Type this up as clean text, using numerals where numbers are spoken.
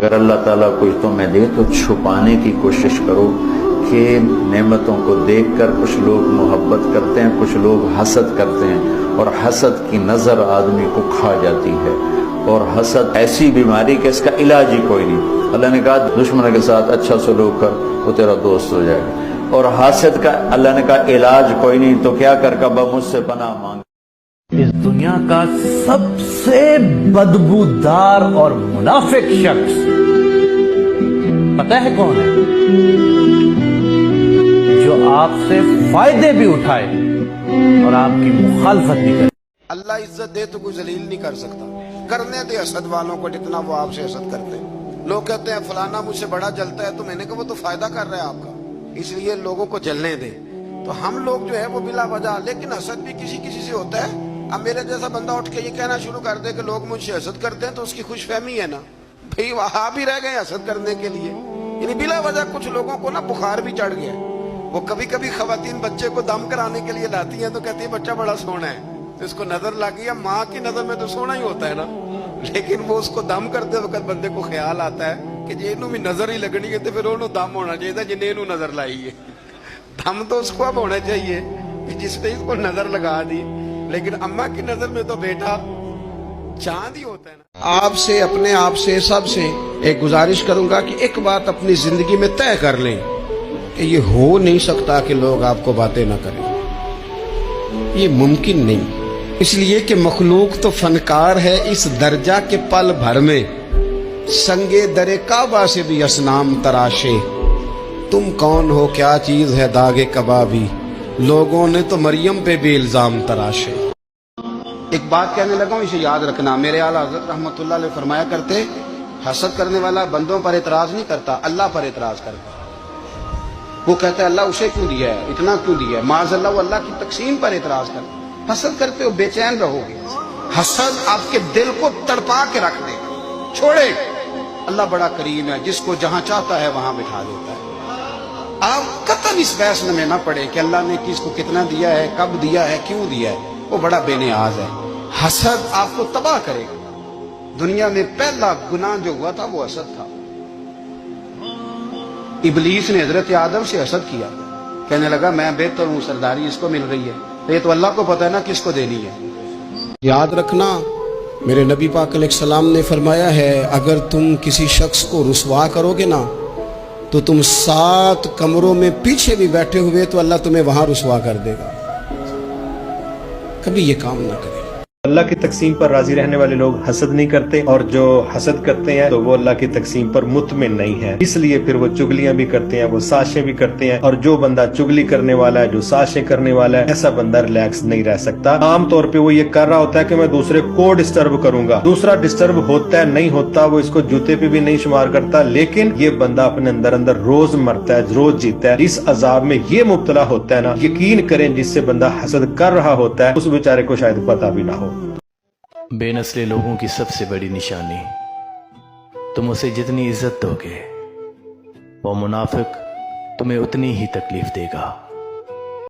अगर अल्लाह ताला कुछ तुम्हें दे तो छुपाने की कोशिश करो कि नेमतों को देखकर कुछ लोग मोहब्बत करते हैं, कुछ लोग हसद करते हैं, और हसद की नज़र आदमी को खा जाती है। और हसद ऐसी बीमारी कि इसका इलाज ही कोई नहीं। अल्लाह ने कहा दुश्मन के साथ अच्छा सलूक कर, वो तेरा दोस्त हो जाएगा। और हासिद का अल्लाह ने कहा इलाज कोई नहीं, तो क्या कर कबा मुझसे पनाह मांग। इस दुनिया का सबसे बदबूदार और मुनाफिक शख्स पता है कौन है? जो आपसे फायदे भी उठाए और आपकी मुखालफत भी करे। अल्लाह इज्जत दे तो कोई जलील नहीं कर सकता। करने दे हसद वालों को जितना वो आपसे हसद करते हैं। लोग कहते हैं फलाना मुझसे बड़ा जलता है, तो मैंने कहा वो तो फायदा कर रहा है आपका, इसलिए लोगों को जलने दे। तो हम लोग जो है वो बिला वजह, लेकिन हसद भी किसी किसी से होता है। अब मेरे जैसा बंदा उठ के ये कहना शुरू कर दे कि लोग मुझसे हसद करते हैं, तो उसकी खुशफहमी है ना भाई, वहां भी रह गए हसद करने के लिए। यानी बिला वजह कुछ लोगों को ना बुखार भी चढ़ गया। वो कभी कभी खवातीन बच्चे को दम कराने के लिए लाती हैं, तो कहती है बच्चा बड़ा सोना है, तो इसको नजर लग गई। माँ की नजर में तो सोना ही होता है ना, लेकिन वो उसको दम करते वक्त बंदे को ख्याल आता है कि जे इनू भी नजर ही लगनी है, तो फिर उन्होंने दम होना चाहिए जिन्हें इनू नजर लाई है। दम तो उसको अब होना चाहिए कि जिसने इसको नजर लगा दी, लेकिन अम्मा की नजर में तो बेटा चांद ही होता है ना। आपसे, अपने आप से, सबसे एक गुजारिश करूंगा कि एक बात अपनी जिंदगी में तय कर लें कि ये हो नहीं सकता कि लोग आपको बातें ना करें, ये मुमकिन नहीं। इसलिए कि मखलूक तो फनकार है इस दर्जा के पल भर में, संगे दरे काबा से भी असनाम तराशे। तुम कौन हो, क्या चीज है दागे कबाबी, लोगों ने तो मरियम पे भी इल्जाम तराशे। एक बात कहने लगा हूं, इसे याद रखना। मेरे आला हज़रत रहमतुल्लाह अलैह फरमाया करते, हसद करने वाला बंदों पर एतराज नहीं करता, अल्लाह पर एतराज करता। वो कहता है अल्लाह उसे क्यों दिया है, इतना क्यों दिया है, माज़अल्लाह, वो अल्लाह की तकसीम पर एतराज करता। हसद करते हो बेचैन रहोगे, हसद आपके दिल को तड़पा के रख देगा। छोड़े, अल्लाह बड़ा करीम है, जिसको जहां चाहता है वहां बिठा देता है। आप कतई इस बहस में ना पड़े कि अल्लाह ने किसको कितना दिया है, कब दिया है, क्यों दिया है, वो बड़ा बेनियाज है। हसद आपको तबाह करेगा। दुनिया में पहला गुनाह जो हुआ था वो हसद था। इबलीस ने हजरत आदम से हसद किया, कहने लगा मैं बेहतर हूं, सरदारी इसको मिल रही है, तो ये तो अल्लाह को पता है ना किसको देनी है। याद रखना, मेरे नबी पाक अलैहिस्सलाम ने फरमाया है, अगर तुम किसी शख्स को रुसवा करोगे ना, तो तुम 7 कमरों में पीछे भी बैठे हुए तो अल्लाह तुम्हें वहां रुसवा कर देगा। कभी ये काम ना करें। अल्लाह की तकसीम पर राजी रहने वाले लोग हसद नहीं करते, और जो हसद करते हैं तो वो अल्लाह की तकसीम पर मुतमिन नहीं है, इसलिए फिर वो चुगलियां भी करते हैं, वो साजिशें भी करते हैं। और जो बंदा चुगली करने वाला है, जो साजिशें करने वाला है, ऐसा बंदा रिलैक्स नहीं रह सकता। आम तौर पे वो ये कर रहा होता है कि मैं दूसरे को डिस्टर्ब करूंगा, दूसरा डिस्टर्ब होता है नहीं होता, वो इसको जूते पे भी नहीं शुमार करता, लेकिन ये बंदा अपने अंदर अंदर रोज मरता है, रोज जीता है, इस अजाब में ये मुब्तला होता है ना। यकीन करें, जिससे बंदा हसद कर रहा होता है उस बेचारे को शायद पता भी ना हो। बेनस्ले लोगों की सबसे बड़ी निशानी, तुम उसे जितनी इज्जत दोगे वो मुनाफिक तुम्हें उतनी ही तकलीफ देगा।